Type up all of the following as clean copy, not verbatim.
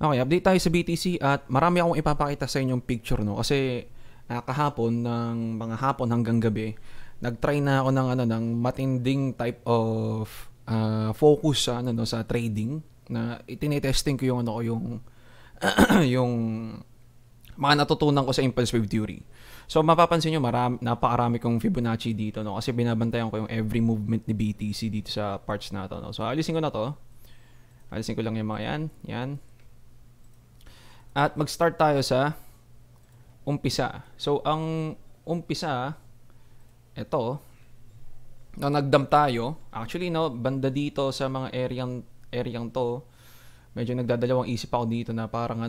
Okay, update tayo sa BTC at marami akong ipapakita sa inyong picture, no, kasi kahapon ng mga hapon hanggang gabi nagtry na ako ng ng matinding type of focus sa sa trading na itinetesting ko yung yung mga natutunan ko sa impulse wave theory. So mapapansin nyo, napakarami kong Fibonacci dito, no, kasi binabantayan ko yung every movement ni BTC dito sa parts na to, no. So alisin ko na to. Alisin ko lang yung mga yan. At mag-start tayo sa umpisa. So, ang umpisa, ito, na nag-dump tayo. Actually, no, banda dito sa mga areang to, medyo nagdadalawang isip ako dito na parang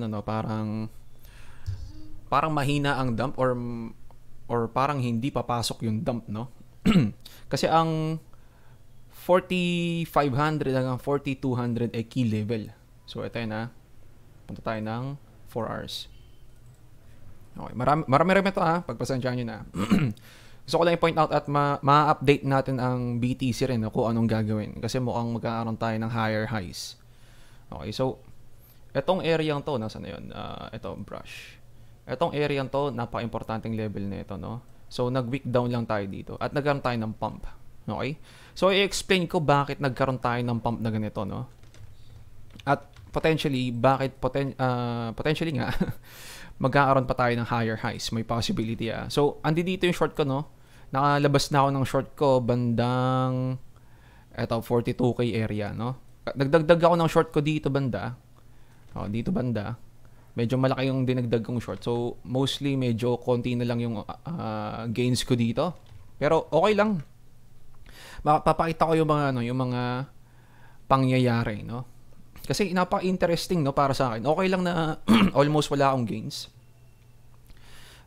parang mahina ang dump or parang hindi papasok yung dump, no? Kasi ang 4,500 hanggang 4,200 ay key level. So, ito na. Punta tayo ng 4 hours. Okay, marami ito pagpasensyahan nyo na. Gusto ko lang i-point out at ma-update natin ang BTC rin kung anong gagawin. Kasi mukhang magkakaroon tayo ng higher highs. Okay, so etong area to, nasaan na yun? Ito, brush. Etong area to, napaka-importanting level na ito, no? So, nag-wick down lang tayo dito at nagkaroon tayo ng pump. Okay? So, i-explain ko bakit nagkaroon tayo ng pump na ganito, no? At potentially, potentially nga, magkakaroon pa tayo ng higher highs. May possibility So, dito yung short ko, no? Nakalabas na ako ng short ko bandang 42k area, no? Nagdagdag ako ng short ko dito banda. Dito banda. Medyo malaki yung dinagdag kong short. So, mostly medyo konti na lang yung gains ko dito. Pero okay lang. Papakita ko yung mga pangyayari, no? Kasi napaka-interesting, no, para sa akin. Okay lang na almost wala akong gains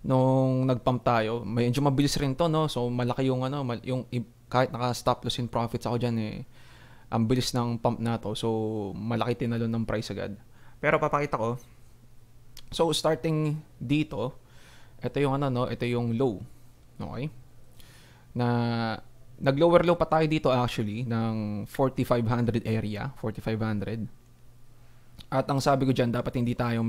nung nag-pump tayo. Medyo mabilis rin to, no? So malaki yung yung kahit naka-stop loss in profits ako diyan ang bilis ng pump na to. So malaki tinalo ng price agad. Pero papakita ko. So starting dito, ito yung ito yung low. Okay? Na nag-lower low pa tayo dito actually ng 4,500 area, 4,500. At ang sabi ko dyan, dapat hindi tayo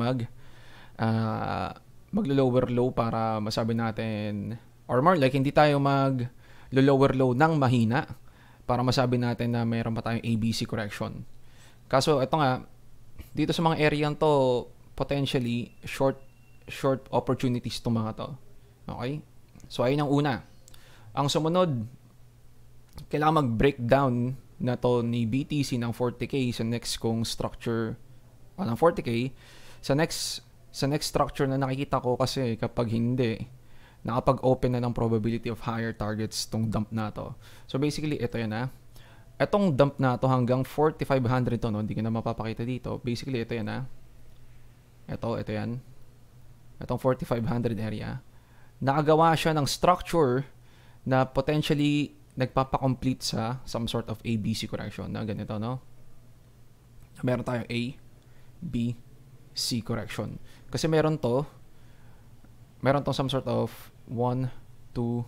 mag-lower low para masabi natin, or more like hindi tayo mag-lower low ng mahina para masabi natin na mayroon pa tayong ABC correction. Kaso ito nga, dito sa mga area to, potentially short opportunities itong mga to. Okay? So ayun ang una. Ang sumunod, kailangan mag-breakdown na to ni BTC ng 40k sa next kong structure ng 40k sa next structure na nakikita ko, kasi kapag hindi nakapag-open na ng probability of higher targets tong dump na to. So basically ito yan etong dump na to hanggang 4,500 to, no, hindi ko na mapapakita dito. Basically ito yan ito yan, itong 4,500 area, nakagawa siya ng structure na potentially nagpapa-complete sa some sort of ABC correction na ganito, no? Meron tayong A, B, C correction. Kasi meron to some sort of 1, 2,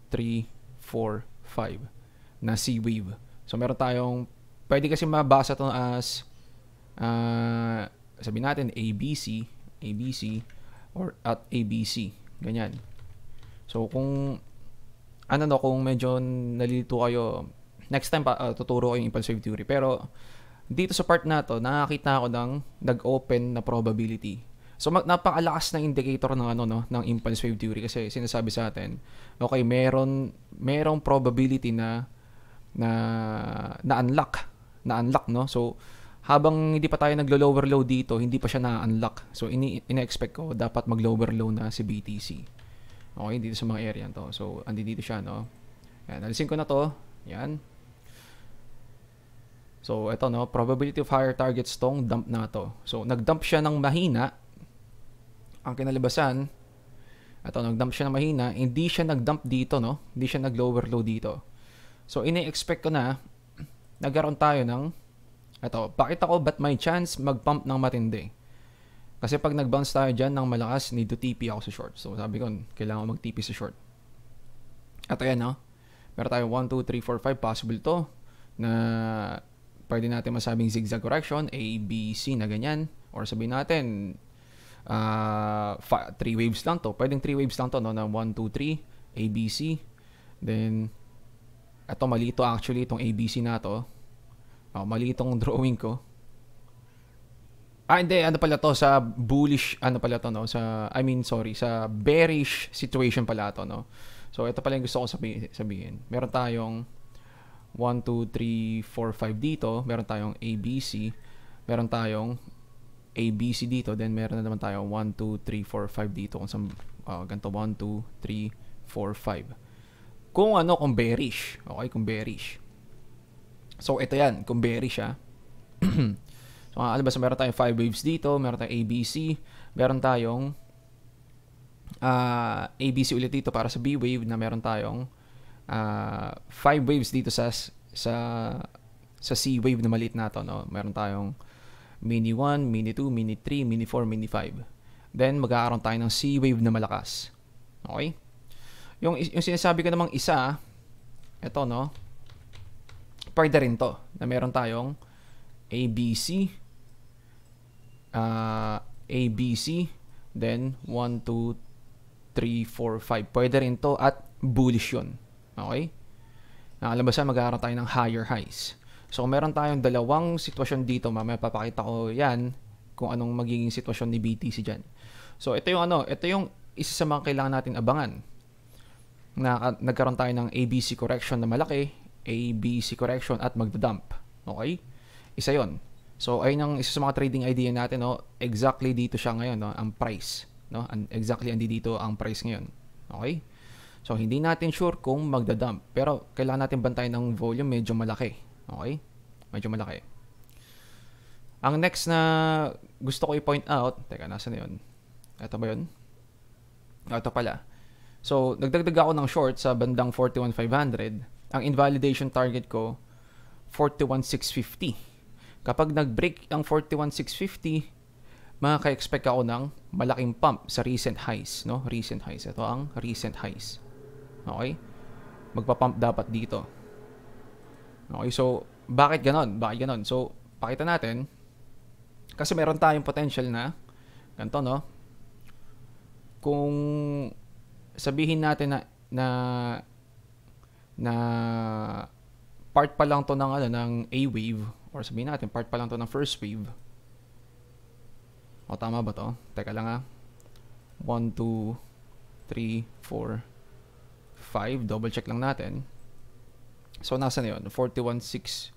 3, 4, 5 na C wave. So meron tayong, pwede kasi mabasa to as sabihin natin ABC or at ABC, ganyan. So kung kung medyo nalilito kayo, next time tuturo ko yung impulse wave theory. Pero dito sa part na to, nakakita ako ng nag-open na probability. So napakalakas na indicator ng impulse wave theory, kasi sinasabi sa atin, okay, merong probability na unlock, no? So habang hindi pa tayo naglo-lower low dito, hindi pa siya na-unlock. So ina-expect ko dapat mag-lower low na si BTC. Okay, dito sa mga area to. So dito siya, no? Yan, alisin ko na to. Yan. So, ito, no, probability of higher targets tong dump na to. So, nag-dump siya ng mahina. Ang kinalabasan, ito, nag-dump siya ng mahina. Hindi siya nag-dump dito, no? Hindi siya nag-lower low dito. So, ini-expect ko na nagkaroon tayo ng, ito, pakita ko ba't may chance mag-pump ng matindi. Kasi pag nag-bounce tayo dyan ng malakas, need to TP ako sa short. So, sabi ko, kailangan mag-TP sa short. Ito yan, no? Meron tayo 1, 2, 3, 4, 5. Possible to na pwede natin masabing zigzag correction, A, B, C na ganyan. Or sabihin natin, 3 waves lang to. Pwedeng 3 waves lang to, no? Na 1, 2, 3, A, B, C. Then, ito mali ito actually, itong A, B, C na to. Mali itong drawing ko. Hindi, ano pala to, sa bullish, ano pala to, no? Sa bearish situation pala to, no? So, ito pala yung gusto ko sabihin. Meron tayong 1, 2, 3, 4, 5 dito. Meron tayong A, B, C. Meron tayong A, B, C dito. Then, meron na naman tayong 1, 2, 3, 4, 5 dito. Kung saan, ganito, 1, 2, 3, 4, 5. Kung bearish. Okay, kung bearish. So, ito yan, kung bearish, So, meron tayong 5 waves dito. Meron tayong A, B, C. Meron tayong A, B, C ulit dito para sa B wave na meron tayong 5 waves dito sa C wave na maliit na to, no? Meron tayong mini 1, mini 2, mini 3, mini 4, mini 5. Then magkakaroon tayo ng C wave na malakas. Okay? Yung sinasabi ko namang isa, ito, no? Pwede rin to na meron tayong A, B, C, A, B, C, then 1, 2, 3, 4, 5. Pwede rin to at bullish yun. Okay? Nakalabasan, magkakaroon tayo ng higher highs. So, meron tayong dalawang sitwasyon dito. Mamaya papakita ko yan kung anong magiging sitwasyon ni BTC dyan. So, ito yung isa sa mga kailangan natin abangan. Nagkaroon tayo ng ABC correction na malaki, ABC correction at magdadump. Okay? Isa yon. So, ayun ang isa sa mga trading idea natin, no? Exactly dito siya ngayon, no? Ang price, no? Exactly andi dito ang price ngayon. Okay? So, hindi natin sure kung magdadump. Pero, kailangan natin bantayan ng volume medyo malaki. Okay? Medyo malaki. Ang next na gusto ko i-point out, teka, nasa na yun? Ito ba yun? Ito pala. So, nagdagdag ako ng short sa bandang 41,500. Ang invalidation target ko, 41,650. Kapag nag-break ang 41,650, makaka-expect ako ng malaking pump sa recent highs, no? Recent highs. Ito ang recent highs. Okay? Magpa-pump dapat dito. Okay, so bakit ganon? Bakit ganon? So, pakita natin kasi meron tayong potential na ganito, no? Kung sabihin natin na part pa lang to ng A wave, or sabihin natin part pa lang to ng first wave. O tama ba to? Teka lang 1, 2, 3, 4, 5. Double check lang natin. So nasa na yun? 41,650.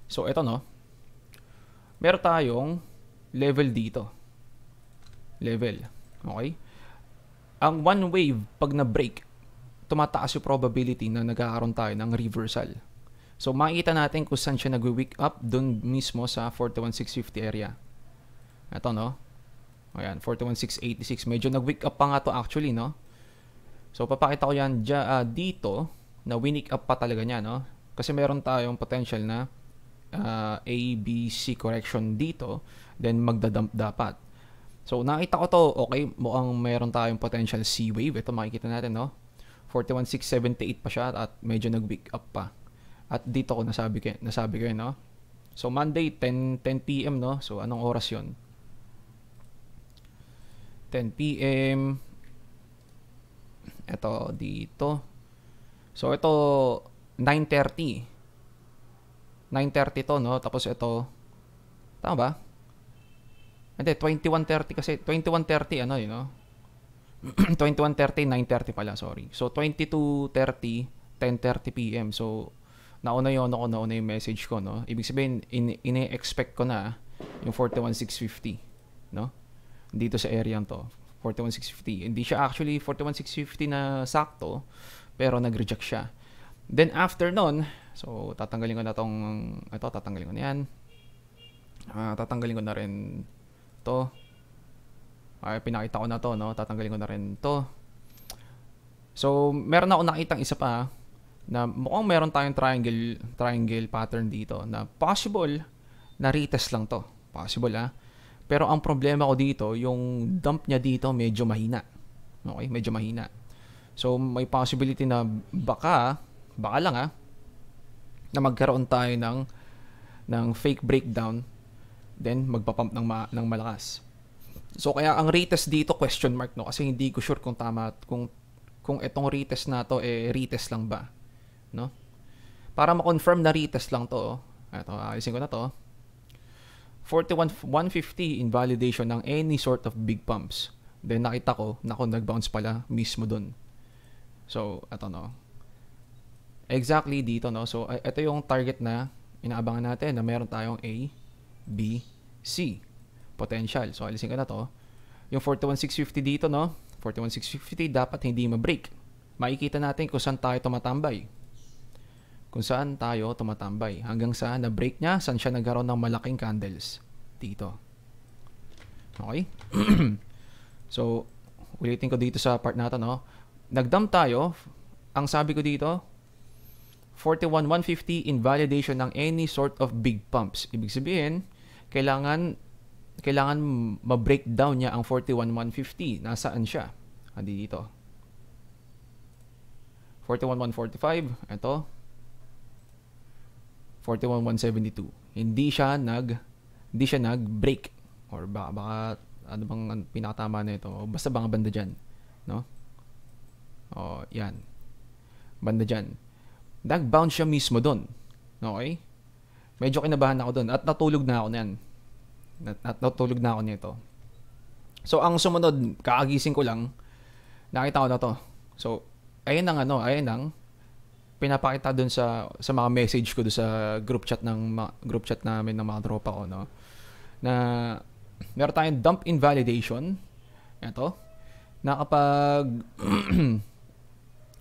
So ito, no? Meron tayong level dito. Level. Okay? Ang one wave, pag na-break, tumataas yung probability na nagkakaroon tayo ng reversal. So, makikita natin kung saan siya nag-wick up dun mismo sa 41,650 area. Ito, no? Ayan, 41,686. Medyo nag-wick up pa nga to actually, no? So, papakita ko yan dito na winick up pa talaga niya, no? Kasi meron tayong potential na A, B, C correction dito, then magdadump dapat. So, nakita ko to, okay, mukhang meron tayong potential C wave. Ito, makikita natin, no? 41,678 pa siya at medyo nag-wick up pa. At dito ko nasabi ko yun, no? So, Monday, 10 p.m., no? So, anong oras yun? 10 p.m. Ito, dito. So, ito, 9:30. 9:30 to, no? Tapos ito, tama ba? Hindi, 21:30 kasi, 21:30, ano yun, no? 21:30, 9:30 pala, sorry. So, 22:30, 10:30 p.m. So, nauna yung message ko, no? Ibig sabihin, ine-expect ko na yung 41,650, no? Dito sa area to, 41,650. Hindi siya actually 41,650 na sakto, pero nag-reject siya. Then, after nun, so, tatanggalin ko na tatanggalin ko na yan. Tatanggalin ko na rin to. Ay, pinakita ko na to, no? Tatanggalin ko na rin to. So, meron ako nakitang isa pa na mukhang meron tayong triangle pattern dito na possible na retest lang to. Possible, Pero ang problema ko dito, yung dump niya dito medyo mahina. Okay? Medyo mahina. So, may possibility na baka lang, na magkaroon tayo ng fake breakdown, then magpa-pump ng malakas. So kaya ang retest dito question mark, no, kasi hindi ko sure kung tama, kung itong retest na to retest lang ba, no? Para ma-confirm na retest lang to, ito, alisin ko na to. 41,150 invalidation ng any sort of big pumps. Then nakita ko, nag-bounce pala mismo dun. So, ito, no. Exactly dito, no. So, ito yung target na inaabangan natin na meron tayong A, B, C. Potential. So, alisin ko na to. Yung 41,650 dito, no. 41,650 dapat hindi ma-break. Makikita natin kung saan tayo tumatambay. Hanggang sa na-break niya, saan siya nagkaroon ng malaking candles. Dito. Okay? So, ulitin ko dito sa part na to, no? Nag-dump tayo. Ang sabi ko dito, 41,150 invalidation ng any sort of big pumps. Ibig sabihin, kailangan ma-breakdown niya ang 41,150. Nasaan siya? Andi dito. 41,145. Ito. 41,172. Hindi siya nag-break. Or baka ano bang pinakatama na ito? Basta baka banda dyan. No? O, yan. Banda dyan. Nag-bounce siya mismo doon. Okay? Medyo kinabahan ako doon. At natulog na ako niyan. Natulog na ako nito. So, ang sumunod, kaagising ko lang, nakita ko na to. So, ayun ang pinapakita doon sa mga message ko doon sa group chat namin ng mga tropa ko, no? Na meron tayong dump invalidation. Ito. Na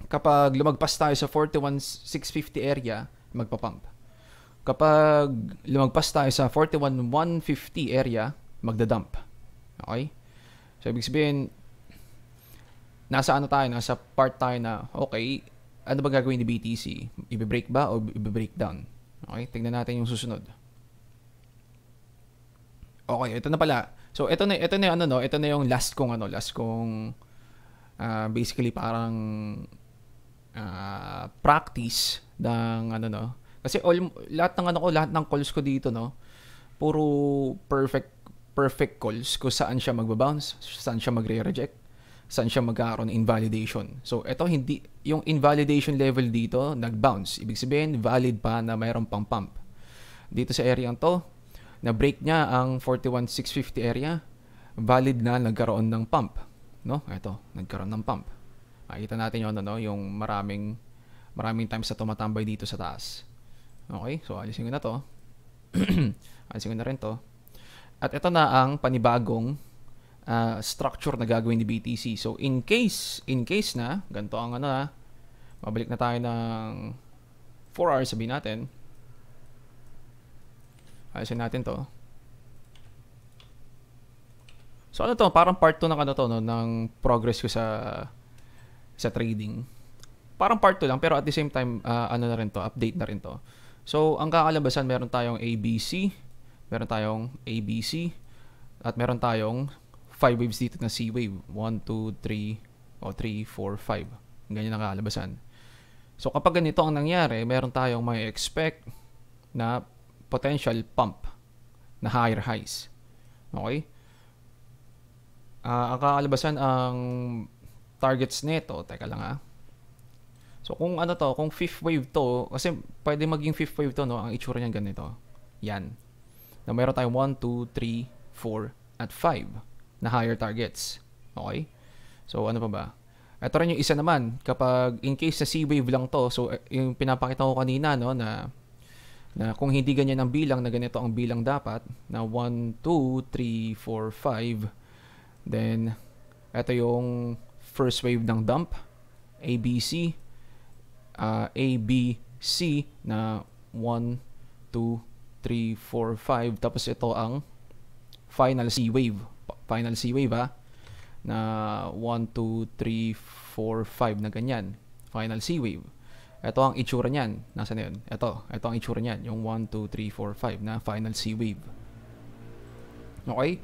kapag lumagpas tayo sa 41,650 area, magpa-pump. Kapag lumagpas tayo sa 41,150 area, magda-dump. Okay? So, ibig sabihin, nasa part tayo na, okay, ano ba gagawin ni BTC? Ibe-break ba o ibe-breakdown? Okay, tingnan natin yung susunod. Okay, ito na pala. So, ito na yung last kong basically parang practice ng kasi lahat ng calls ko dito, no, puro perfect calls kung saan siya magba-bounce, saan siya magre-reject, saan siya magkakaroon ng invalidation. So, ito yung invalidation level dito, nag-bounce. Ibig sabihin, valid pa na mayroon pang pump. Dito sa area to, na-break niya ang 41,650 area, valid na nagkaroon ng pump. No? Ito, nagkaroon ng pump. Makita natin yung maraming times na tumatambay dito sa taas. Okay? So, alisin ko na to. Alisin ko na rin to. At ito na ang panibagong structure na gagawin ni BTC. So, in case na, ganito ang mabalik na tayo ng 4 hours, sabihin natin. Alisin natin to. So, parang part 2 ng progress ko sa trading. Parang part 2 lang, pero at the same time, na rin to, update na rin to. So, ang kakalabasan, meron tayong ABC, at meron tayong 5 waves dito na C wave. 1, 2, 3, 3, 4, 5. Ganyan ang kakalabasan. So, kapag ganito ang nangyari, meron tayong may expect na potential pump na higher highs. Okay? Ang kakalabasan, ang targets nito, teka lang So, kung kung fifth wave to, kasi pwede maging fifth wave to, no? Ang itsura niyan ganito. Yan. Na meron tayong 1, 2, 3, 4, at 5 na higher targets. Okay? So, ano pa ba? Ito rin yung isa naman. Kapag in case na C-wave lang to, so yung pinapakita ko kanina, no, na kung hindi ganyan ang bilang, na ganito ang bilang dapat, na 1, 2, 3, 4, 5, then, ito yung first wave ng dump, ABC, ABC na 1, 2, 3, 4, 5, tapos ito ang final C wave na 1, 2, 3, 4, 5 na ganyan, final C wave. Ito ang itsura niyan. Nasaan na yun? Ito ang itsura niyan, yung 1, 2, 3, 4, 5 na final C wave. Okay?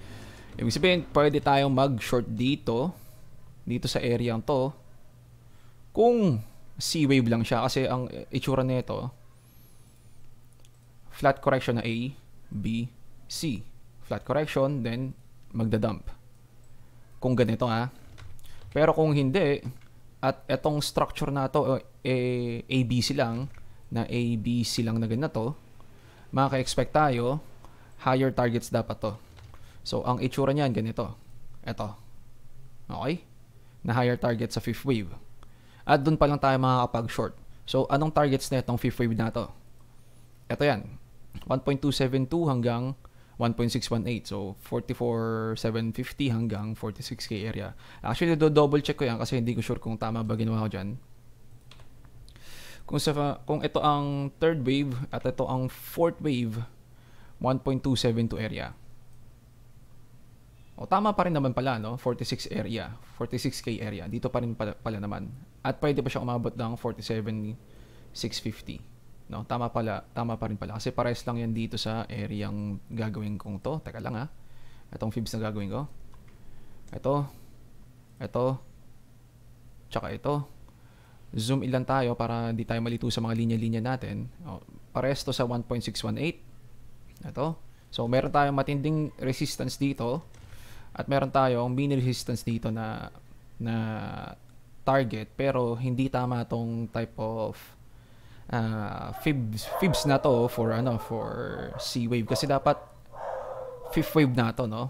Ibig sabihin, pwede tayong mag-short dito sa area to, kung C wave lang siya, kasi ang itsura nito, flat correction na A, B, C. Flat correction, then magdadump. Kung ganito Pero kung hindi, at etong structure na to, ABC lang, na ABC lang na ganito, maka-expect tayo, higher targets dapat to. So, ang itsura niyan, ganito. Ito. Okay? Na higher target sa fifth wave. At dun pa lang tayo makakapag-short. So, anong targets na itong fifth wave na to? Ito yan. 1.272 hanggang 1.618. So, 44,750 hanggang 46K area. Actually, double check ko yan kasi hindi ko sure kung tama ba ginawa ko dyan. Kung ito ang third wave at ito ang fourth wave, 1.272 area. O, tama pa rin naman pala, no? 46 area. 46K area. Dito pa rin pala naman. At pwede pa siya umabot ng 47,650. No? Tama pa rin pala. Kasi pares lang yan dito sa area ang gagawin kong to. Teka lang Itong fibs na gagawin ko. Ito. Tsaka ito. Zoom ilan tayo para hindi tayo malito sa mga linya-linya natin. O, pares to sa 1.618. Ito. So, meron tayong matinding resistance dito. At meron tayong mini resistance dito na target. Pero, hindi tama tong type of fibs na to for C wave. Kasi dapat fifth wave na to, no?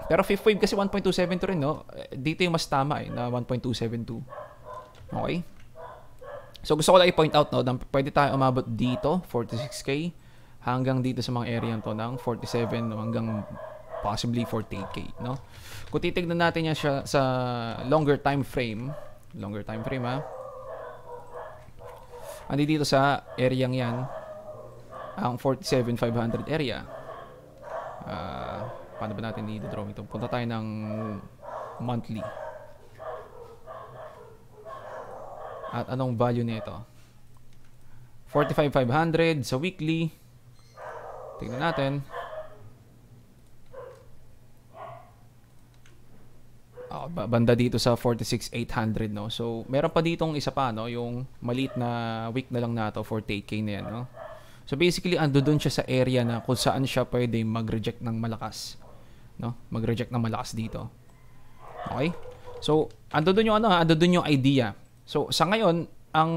Pero fifth wave kasi 1.272 rin, no? Dito yung mas tama na 1.272. Okay? So, gusto ko lang i-point out, no, na pwede tayo umabot dito, 46K, hanggang dito sa mga area to ng 47 hanggang possibly 48K, no? Kung titignan natin yan siya sa longer time frame, andi dito sa area yan, ang 47,500 area. Paano ba natin i-draw ito? Punta tayo ng monthly. At anong value nito? 45,500 sa weekly. Tingnan natin. Banda dito sa 46,800, no? So, meron pa ditong isa pa, no? Yung maliit na week na lang na to, 48K na yan, no? So, basically, ando dun siya sa area na kung saan siya pwede mag-reject ng malakas. No? Mag-reject ng malakas dito. Okay? So, ando dun yung idea. So, sa ngayon, ang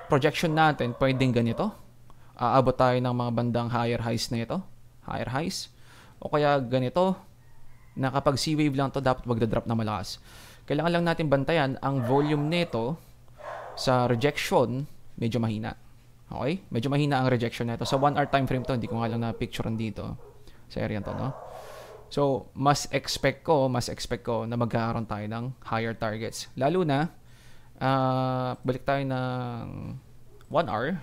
projection natin, pwedeng ganito. Aabot tayo ng mga bandang higher highs na ito. Higher highs. O kaya ganito, na kapag C-wave lang to dapat magdadrop na malakas. Kailangan lang natin bantayan ang volume nito sa rejection, medyo mahina. Okay? Medyo mahina ang rejection nito. Sa 1 hour time frame to, hindi ko nga lang na-picturean dito sa area to, no? So, mas expect ko na magkakaroon tayo ng higher targets. Lalo na, balik tayo ng 1 hour.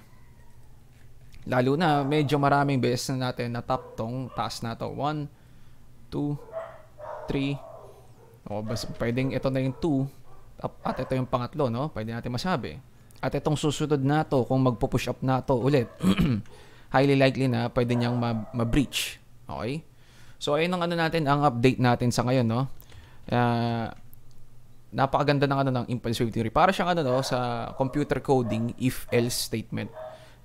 Lalo na, medyo maraming beses na natin na top tong taas na to. 1, 2, 3. O, pwedeng ito na yung 2. At ito yung pangatlo, no? Pwede natin masabi. At itong susunod na to, kung magpo-push up na to ulit, highly likely na pwede niyang ma-breach. Okay? So, ayun ang ang update natin sa ngayon, no? Napakaganda ng impulse wave theory. Para siyang sa computer coding if-else statement.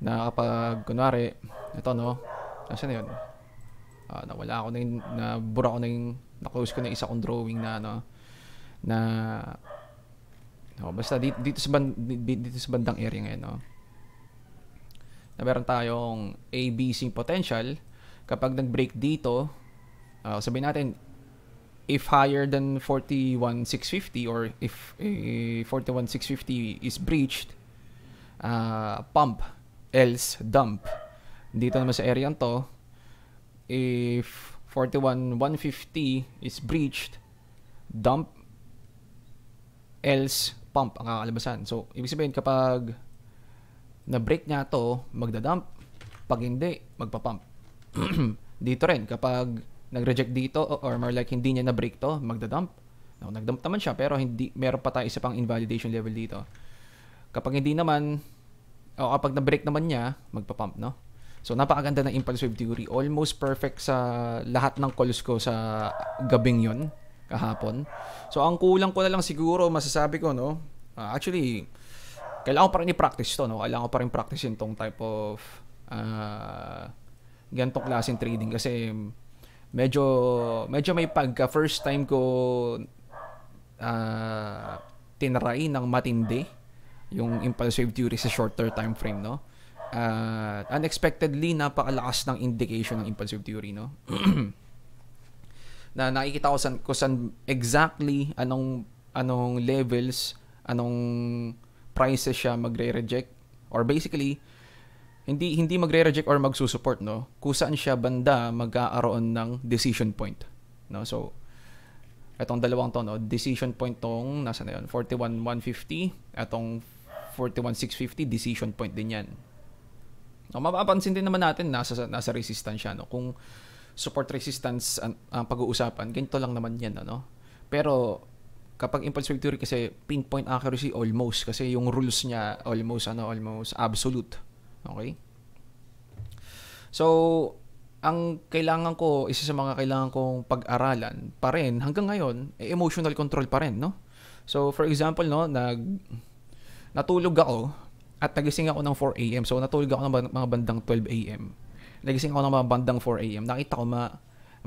Na kapag, kunwari, ito, no? Nasaan na yun? Nawala ako na yung, nabura ko na yung, na-close ko na isa kong drawing basta dito sa bandang area ngayon, no? Na meron tayong ABC potential. Kapag nag-break dito, sabihin natin, if higher than 41,650 or if 41,650 is breached, pump, else dump. Dito naman sa area to, if 41,150 is breached, dump, else pump ang kakalabasan. So, ibig sabihin kapag na-break niya to, magda-dump. Pag hindi, magpa-pump. Dito rin, kapag nag-reject dito or more like hindi niya na-break to, magda-dump. No, nag-dump naman siya pero meron pa tayo isa pang invalidation level dito. Kapag hindi naman, o kapag na-break naman niya, magpa-pump, no? So, napakaganda ng impulse wave theory. Almost perfect sa lahat ng calls ko sa gabing yon kahapon. So, ang kulang ko na lang siguro, masasabi ko, no? Actually, kailangan ko pa rin i-practice to, no? Kailangan ko pa rin practicein tong type of ganitong klaseng trading kasi medyo may pagka first time ko tinry ng matindi yung impulsive theory sa shorter time frame, no? Unexpectedly napakalakas ng indication ng impulsive theory, no? Na nakikita ko san exactly anong levels, anong prices siya magre-reject, or basically hindi magre-reject or magsusupport, no? Kung saan siya banda magkakaroon ng decision point, no? So etong dalawang to, no, decision point tong nasa na yun, 41,150, etong 41,650 decision point din yan. No, mapapansin din naman natin nasa resistance siya, no? Kung support resistance ang pag-uusapan, ganito lang naman yan, no? Pero kapag impulsive theory kasi pinpoint accuracy almost, kasi yung rules niya almost absolute. Okay? So ang kailangan ko, isa sa mga kailangan kong pag-aralan pa rin hanggang ngayon, emotional control pa rin, no? So for example, no, natulog ako at nagising ako ng 4 AM. So natulog ako ng mga bandang 12 AM. Nagising ako ng mga bandang 4 AM. Nakita ko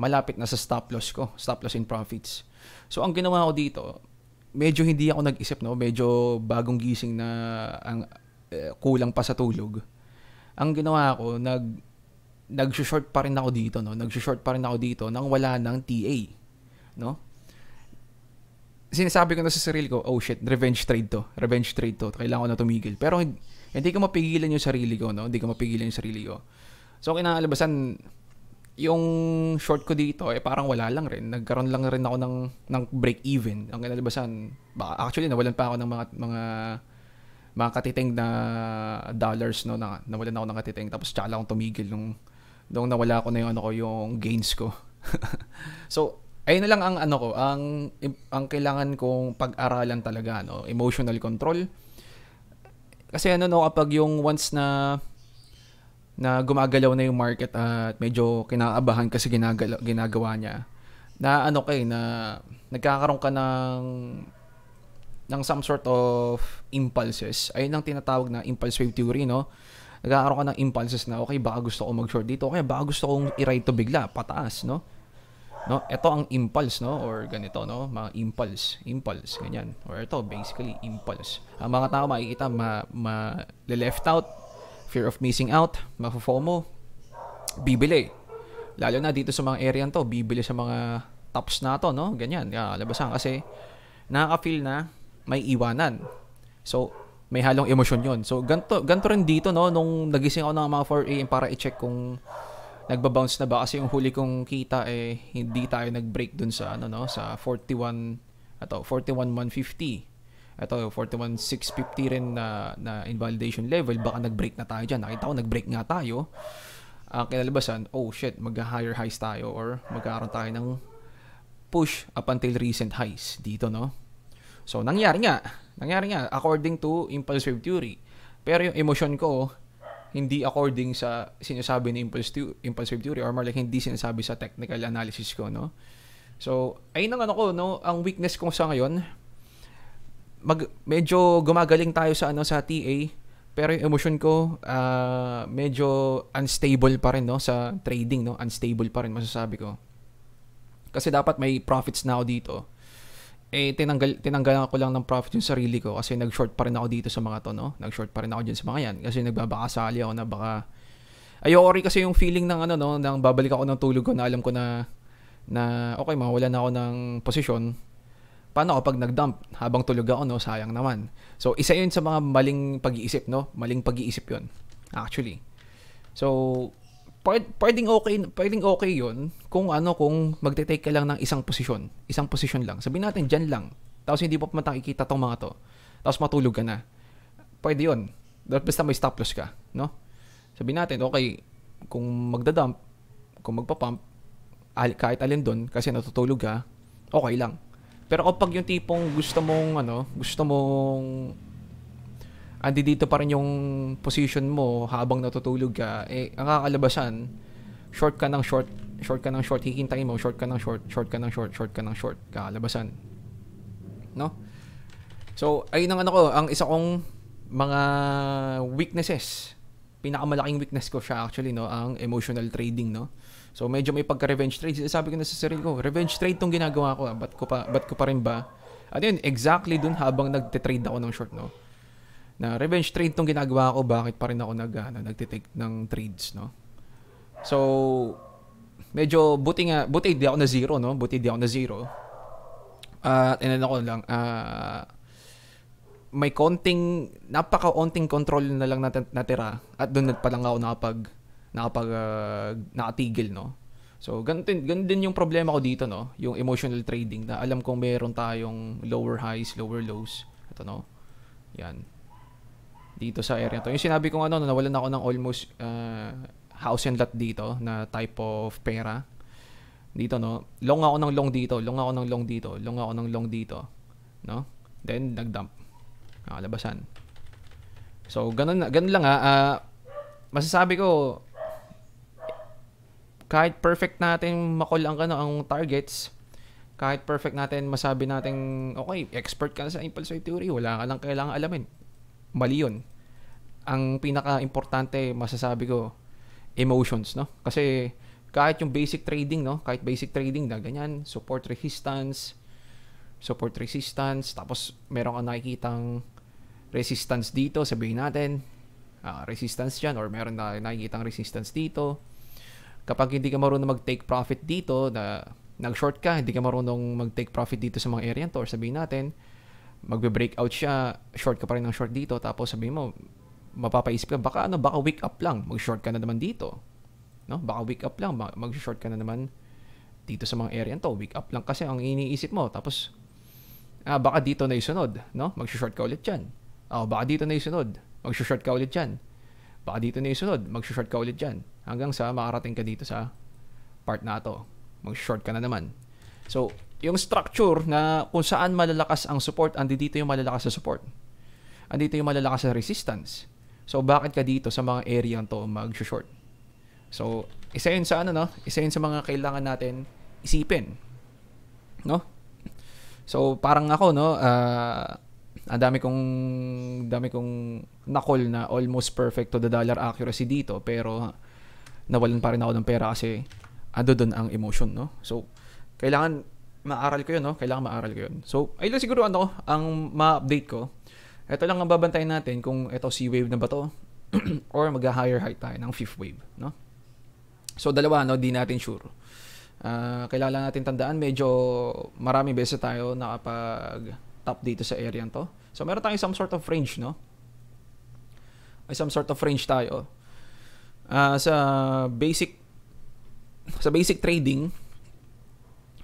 malapit na sa stop loss ko, stop loss in profits. So ang ginawa ko dito, medyo hindi ako nag-isip, no? Medyo bagong gising na kulang pa sa tulog. Ang ginawa ko, nag-short pa rin ako dito, no? Nag-short pa rin ako dito nang wala ng TA, no? Sinasabi ko na sa sarili ko, oh shit, revenge trade to. Kailangan ko na tumigil. Pero hindi ko mapigilan yung sarili ko, no? So kinakalabasan yung short ko dito parang wala lang rin. Nagkaroon lang rin ako ng break even. Ang kinalabasan, actually nawalan pa ako ng mga katiting na dollars, no? Nawalan ako ng katiting, tapos tsaka lang akong tumigil nung nawala ko na yung gains ko. So ayun na lang ang kailangan kong pag-aralan talaga, no? Emotional control. Kasi kapag yung once na gumagalaw na yung market at medyo kinaabahan kasi ginagawa niya, na nagkakaroon ka ng some sort of impulses. Ayun ang tinatawag na impulsive theory, no? Nagkakaroon ka ng impulses na, okay, baka gusto ko mag-short dito, okay, baka gusto kong i-ride to bigla, pataas, no? Ito ang impulse, no? Or ganito, no? Mga impulse, ganyan. Or ito, basically, impulse. Ang mga tao makikita, left out, fear of missing out, mafo-FOMO, bibili. Lalo na dito sa mga area to, bibili sa mga tops na to, no? Ganyan, labasan. Kasi, nakaka-feel na may iwanan. So, may halong emosyon yon. So, ganito rin dito, no? Nung nagising ako ng mga 4 AM para i-check kung nagbabounce na ba, kasi yung huli kong kita hindi tayo nag-break dun sa sa 41,150. Ito 41,650 rin na invalidation level. Baka nag-break na tayo diyan. Nakita ko nag-break nga tayo. Ang kinalabasan, oh shit, mag-higher highs tayo or magkakaroon tayo ng push up until recent highs dito, no? So nangyari nga according to impulsive theory. Pero yung emotion ko hindi according sa sinasabi ni impulsive theory, or more like hindi sinasabi sa technical analysis ko, no? So, ayun ang no? Ang weakness ko sa ngayon, medyo gumagaling tayo sa TA, pero yung emotion ko medyo unstable pa rin, no, sa trading, no? Unstable pa rin masasabi ko. Kasi dapat may profits na ako dito. Tinanggalan ko lang ng profit yung sarili ko kasi nag-short pa rin ako dito sa mga to, no? Nag-short pa rin ako dyan sa mga yan kasi nagbabakasali ako na baka ayoko rin kasi yung feeling ng nang babalik ako ng tulog ko na alam ko na okay, mawala na ako ng posisyon. Paano kapag nag-dump habang tulog ako, no? Sayang naman. So isa yun sa mga maling pag-iisip, no? Maling pag-iisip yun actually. So pwedeng okay yun kung magte-take ka lang ng isang posisyon lang. Sabihin natin dyan lang. Tapos hindi pa makikita tong mga to. Tapos matulog ka na. Pwede yun. Basta may stop loss ka, no? Sabihin natin, okay, kung magda-dump, kung magpa-pump, kahit alin doon kasi natutulog ka, okay lang. Pero kapag yung tipong gusto mong andi dito pa rin yung position mo habang natutulog ka, ang kakalabasan, short ka ng short, hihintayin mo, short ka ng short, kakalabasan. No? So, ayun ang ang isa kong mga weaknesses. Pinakamalaking weakness ko siya actually, no, ang emotional trading, no. So medyo may pagka-revenge trade. Sabi ko na sa sarili ko, revenge trade tong ginagawa ko. Ba't ko pa rin ba? At yun, exactly dun habang nagte-trade ako ng short, no. Na revenge trade tong ginagawa ko, bakit pa rin ako nagte-take ng trades, no. So medyo buti di ako na zero, no. Buti di ako na zero. At ako lang, may napaka-onting control na lang natira at doon pa lang ako nakatigil, no. So ganun din yung problema ko dito, no, yung emotional trading, na alam kong meron tayong lower highs, lower lows. Ito, no, yan dito sa area to. Yung sinabi kong nawalan ako ng almost house and lot dito na type of pera dito, no. Long ako ng long dito, long ako ng long dito, long ako ng long dito, no. Then nagdump, nakalabasan. So ganun lang masasabi ko, kahit perfect natin makol ang targets, kahit perfect natin masabi natin, okay, expert ka na sa impulse theory, wala ka lang kailangan alamin. Mali yun. Ang pinaka-importante, masasabi ko, emotions, no? Kasi kahit yung basic trading, no? Kahit basic trading na ganyan, support resistance, tapos meron kang nakikitang resistance dito, sabihin natin, resistance dyan, or meron na nakikitang resistance dito. Kapag hindi ka marunong mag-take profit dito, nag-short ka, hindi ka marunong mag-take profit dito sa mga area to, or sabihin natin, magbe-breakout siya, short ka pa rin ng short dito, tapos sabihin mo, mapapaisip ka, baka week up lang, mag-short ka na naman dito. No? Baka week up lang, mag-short ka na naman dito sa mga area to, week up lang kasi ang iniisip mo, tapos, baka dito na isunod, no? Mag-short ka ulit dyan. Baka dito na isunod, mag-short ka ulit dyan. Baka dito na isunod, mag-short ka ulit dyan. Hanggang sa makarating ka dito sa part na to. Mag-short ka na naman. So, yung structure na kung saan malalakas ang support, dito yung malalakas sa support. Andito yung malalakas sa resistance. So, bakit ka dito sa mga area to mag-short? So, isa yun sa isa yun sa mga kailangan natin isipin. No? So, parang ako, no, ang dami kong na-call na almost perfect to the dollar accuracy dito, pero nawalan pa rin ako ng pera kasi ando doon ang emotion, no. So kailangan maaral ko 'yun, no. So ayun lang siguro ang ma-update ko. Ito lang ang babantayan natin kung ito C wave na ba to or mag-higher high tayo ng fifth wave, no. So dalawa, no, di natin sure. Kailangan natin tandaan, medyo maraming beses tayo nakapag top dito sa area to. So meron tayong some sort of range, no? May some sort of range tayo. Sa basic trading,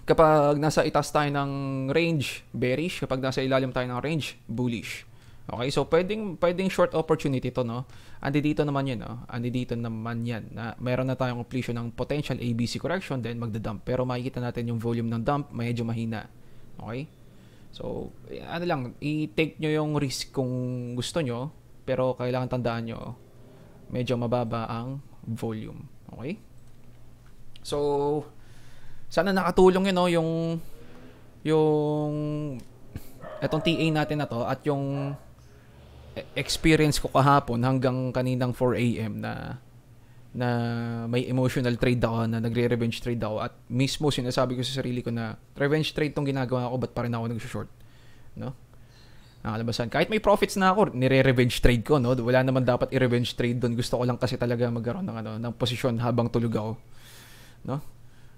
kapag nasa itaas tayo ng range, bearish. Kapag nasa ilalim tayo ng range, bullish. Okay, so pwedeng short opportunity to, no? Andito naman yan, no? Na meron na tayong completion ng potential ABC correction, then magda-dump. Pero makikita natin yung volume ng dump, medyo mahina. Okay? So, i-take nyo yung risk kung gusto nyo, pero kailangan tandaan nyo, medyo mababa ang volume. Okay? So, sana nakatulong yun, no, yung etong TA natin na to, at yung experience ko kahapon hanggang kaninang 4 AM na may emotional trade ako, na nagre-revenge trade ako, at mismo sinasabi ko sa sarili ko na revenge trade tong ginagawa ko, ba't pa rin ako nag-short, no? Nakalabasan. Kahit may profits na ako, nire-revenge trade ko, no? Wala naman dapat i-revenge trade doon. Gusto ko lang kasi talaga magkaroon ng posisyon habang tulog ako, no?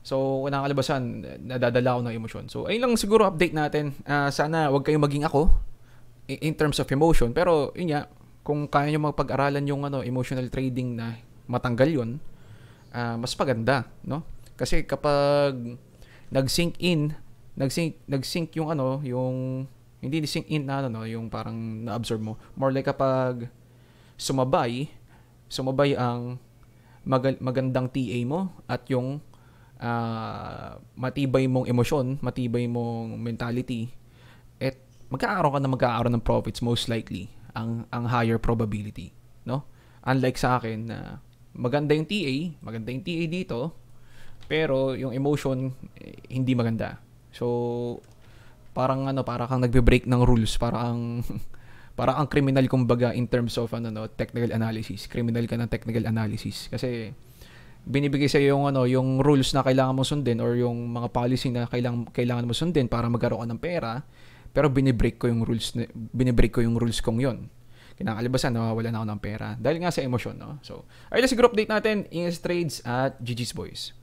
So, nakalabasan, nadadala ako ng emosyon. So, ayun lang siguro update natin. Sana wag kayong maging ako in terms of emotion, pero yun nga, kung kaya nyo magpag-aralan yung emotional trading na matanggal yun, mas maganda, no? Kasi kapag nag-sink yung yung hindi sink in na yung parang na-absorb mo, more like kapag sumabay ang magandang TA mo at yung matibay mong emosyon, matibay mong mentality, at magkakaroon ng profits, most likely ang higher probability, no? Unlike sa akin na maganda yung TA dito, pero yung emotion hindi maganda. So parang kang nagbe-break ng rules, parang Para ang criminal kumbaga in terms of technical analysis. Criminal ka ng technical analysis kasi binibigay sa yung yung rules na kailangan mo sundin or yung mga policy na kailangan mo sundin para magkaroon ka ng pera, pero binibreak ko yung rules kong yon. Kinakalibasan, nawawala na ako ng pera dahil nga sa emosyon, no? So, ayun, sa group update natin, Ingas Trades at GG's Boys.